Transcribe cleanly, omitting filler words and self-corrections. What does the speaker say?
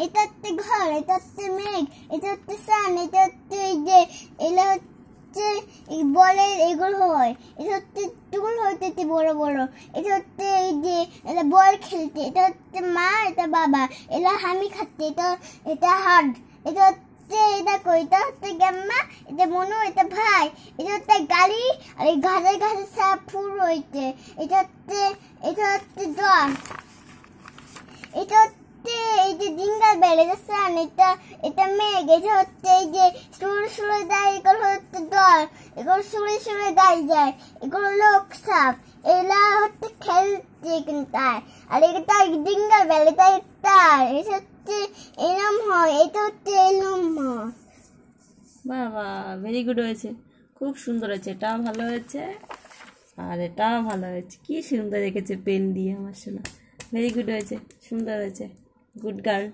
এটা হচ্ছে ঘর, এটা হচ্ছে মেঘ, এটা হচ্ছে সান, এটা হচ্ছে এই যে এগুলো হচ্ছে বলের এগুলো হয়, এটা হচ্ছে টুল হইতেছে বড় বড়, এটা হচ্ছে এই যে এটা বল খেলতে, এটা হচ্ছে মা, এটা বাবা, এটা হামি খাচ্ছে, এটা এটা হাট, এটা হচ্ছে এটা কই, এটা হচ্ছে গ্যাম্মা, এটা মনু, এটা ভাই, এটা হচ্ছে গাড়ি, আর এই ঘাড়ে ঘাড়ে সব ফুল রয়েছে, এটা হচ্ছে জল, এটা হচ্ছে এই যে জিঙ্গাল বেল, এটা সান, এটা মেঘ, এটা হচ্ছে এই যে সুরে সুরে দেয়, এগুলো হচ্ছে দল, এগুলো সুরে সুরে গায়ে যায়, এগুলো লোক সাপ, এলা হচ্ছে খেলছে কিন্তু, আর এটা জিঙ্গাল বেল, এটা হচ্ছে এরম হয়, এটা হচ্ছে এরম হয়। বাবা ভেরি গুড হয়েছে, খুব সুন্দর হয়েছে, এটাও ভালো হয়েছে আর এটাও ভালো হয়েছে। কি সুন্দর রেখেছে পেন দিয়ে আমার সোনা, ভেরি গুড হয়েছে, সুন্দর হয়েছে, গুড গার্ল।